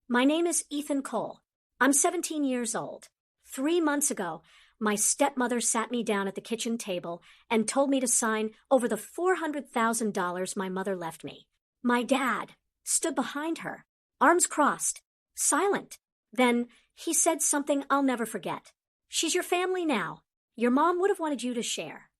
My name is Ethan Cole. I'm 17 years old. 3 months ago, my stepmother sat me down at the kitchen table and told me to sign over the $400,000 my mother left me. My dad stood behind her, arms crossed, silent. Then he said something I'll never forget. She's your family now. Your mom would have wanted you to share.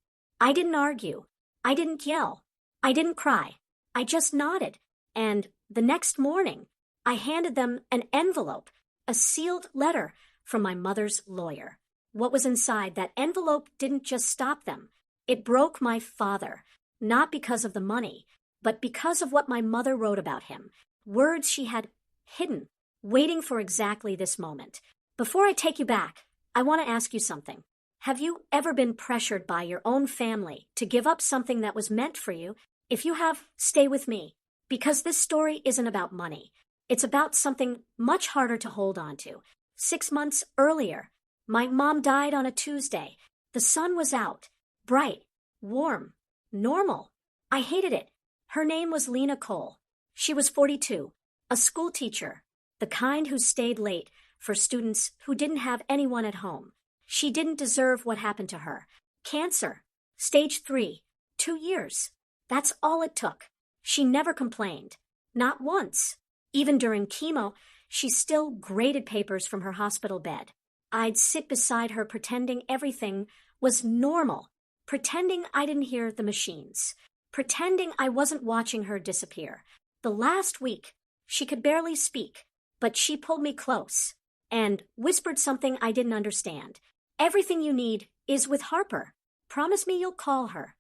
I didn't argue. I didn't yell. I didn't cry. I just nodded. And the next morning, I handed them an envelope, a sealed letter from my mother's lawyer. What was inside that envelope didn't just stop them. It broke my father, not because of the money, but because of what my mother wrote about him, words she had hidden, waiting for exactly this moment. Before I take you back, I want to ask you something. Have you ever been pressured by your own family to give up something that was meant for you? If you have, stay with me, because this story isn't about money. It's about something much harder to hold on to. 6 months earlier, my mom died on a Tuesday. The sun was out, bright, warm, normal. I hated it. Her name was Lena Cole. She was 42, a school teacher, the kind who stayed late for students who didn't have anyone at home. She didn't deserve what happened to her. Cancer, stage 3, 2 years. That's all it took. She never complained. Not once. Even during chemo, she still graded papers from her hospital bed. I'd sit beside her pretending everything was normal, pretending I didn't hear the machines, pretending I wasn't watching her disappear. The last week, she could barely speak, but she pulled me close and whispered something I didn't understand. Everything you need is with Harper. Promise me you'll call her.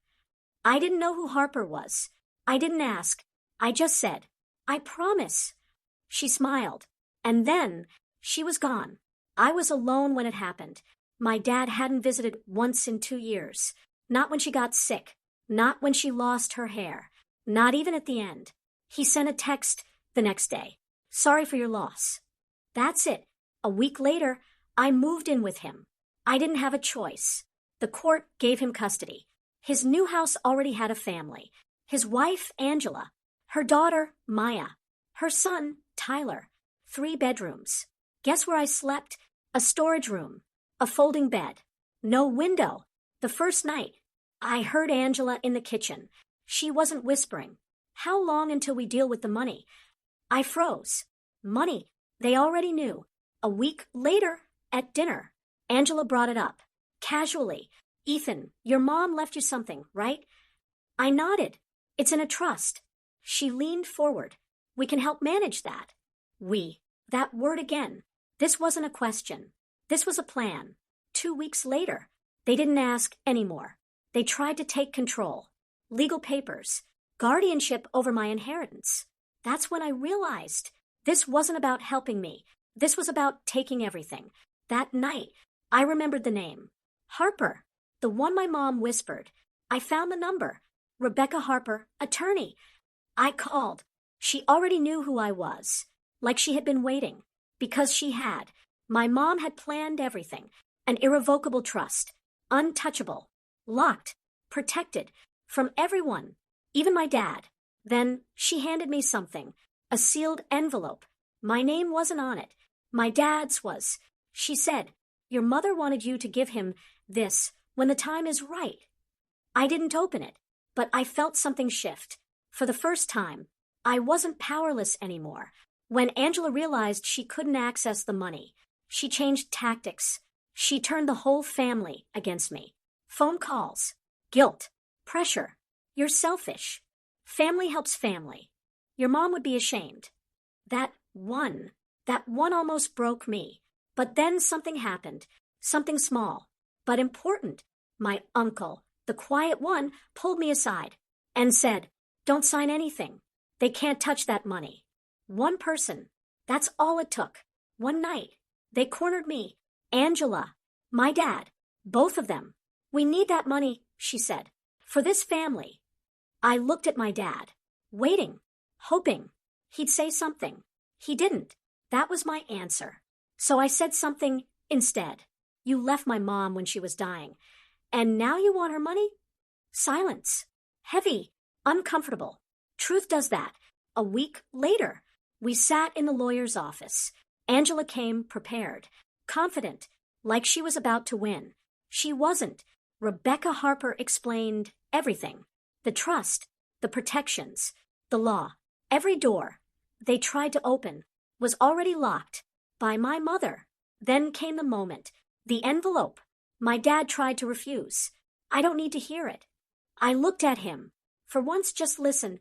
I didn't know who Harper was. I didn't ask. I just said, I promise. She smiled, and then she was gone. I was alone when it happened. My dad hadn't visited once in 2 years. Not when she got sick. Not when she lost her hair. Not even at the end. He sent a text the next day. Sorry for your loss. That's it. A week later, I moved in with him. I didn't have a choice. The court gave him custody. His new house already had a family. His wife, Angela. Her daughter, Maya. Her son, Tyler. 3 bedrooms. Guess where I slept? A storage room. A folding bed. No window. The first night, I heard Angela in the kitchen. She wasn't whispering. How long until we deal with the money? I froze. Money. They already knew. A week later, at dinner, Angela brought it up. Casually. Ethan, your mom left you something, right? I nodded. It's in a trust. She leaned forward. We can help manage that. We. That word again. This wasn't a question. This was a plan. 2 weeks later, they didn't ask anymore. They tried to take control. Legal papers. Guardianship over my inheritance. That's when I realized this wasn't about helping me. This was about taking everything. That night, I remembered the name. Harper. The one my mom whispered. I found the number. Rebecca Harper, attorney. I called. She already knew who I was. Like she had been waiting. Because she had. My mom had planned everything. An irrevocable trust. Untouchable. Locked. Protected. From everyone. Even my dad. Then she handed me something. A sealed envelope. My name wasn't on it. My dad's was. She said, your mother wanted you to give him this when the time is right. I didn't open it, but I felt something shift. For the first time, I wasn't powerless anymore. When Angela realized she couldn't access the money, she changed tactics. She turned the whole family against me. Phone calls, guilt, pressure. You're selfish. Family helps family. Your mom would be ashamed. That one almost broke me. But then something happened. Something small, but important. My uncle, the quiet one, pulled me aside and said, don't sign anything. They can't touch that money. One person. That's all it took. One night. They cornered me. Angela. My dad. Both of them. We need that money, she said. For this family. I looked at my dad. Waiting. Hoping. He'd say something. He didn't. That was my answer. So I said something instead. You left my mom when she was dying. And now you want her money? Silence. Heavy. Uncomfortable. Truth does that. A week later, We sat in the lawyer's office. Angela came prepared, confident, like she was about to win. She wasn't. Rebecca Harper explained everything. The trust, the protections, the law. Every door they tried to open was already locked by my mother. Then came the moment. The envelope. My dad tried to refuse. I don't need to hear it. I looked at him. For once, just listen.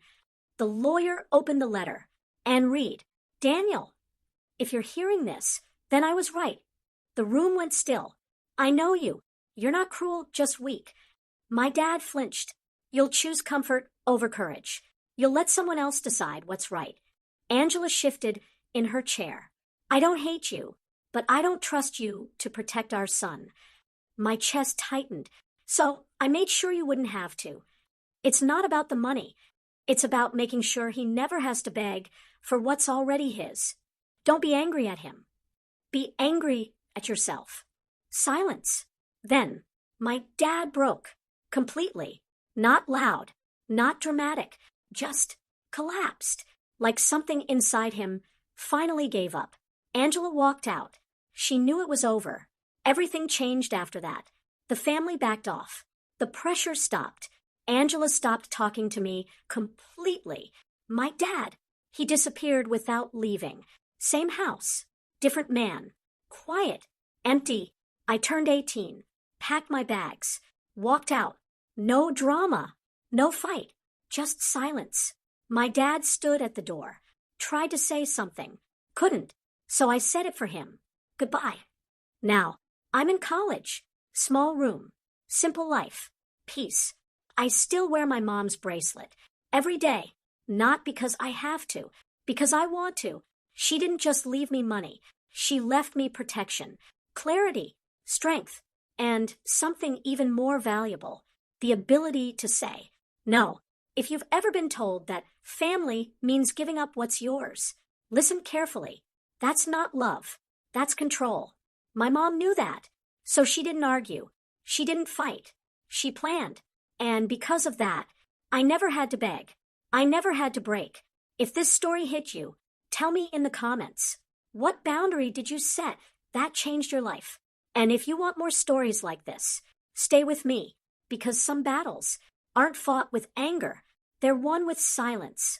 The lawyer opened the letter. And read. Daniel, if you're hearing this, then I was right. The room went still. I know you. You're not cruel, just weak. My dad flinched. You'll choose comfort over courage. You'll let someone else decide what's right. Angela shifted in her chair. I don't hate you, but I don't trust you to protect our son. My chest tightened, so I made sure you wouldn't have to. It's not about the money. It's about making sure he never has to beg for what's already his. Don't be angry at him. Be angry at yourself. Silence. Then, my dad broke. Completely. Not loud. Not dramatic. Just collapsed. Like something inside him finally gave up. Angela walked out. She knew it was over. Everything changed after that. The family backed off. The pressure stopped. Angela stopped talking to me completely. My dad, he disappeared without leaving. Same house, different man. Quiet, empty. I turned 18, packed my bags, walked out. No drama, no fight, just silence. My dad stood at the door, tried to say something, couldn't, so I said it for him. Goodbye. Now, I'm in college. Small room, simple life, peace. I still wear my mom's bracelet every day, not because I have to, because I want to. She didn't just leave me money. She left me protection, clarity, strength, and something even more valuable, the ability to say no. If you've ever been told that family means giving up what's yours, listen carefully. That's not love. That's control. My mom knew that, so she didn't argue. She didn't fight. She planned. And because of that, I never had to beg. I never had to break. If this story hit you, tell me in the comments. What boundary did you set that changed your life? And if you want more stories like this, stay with me, because some battles aren't fought with anger. They're won with silence.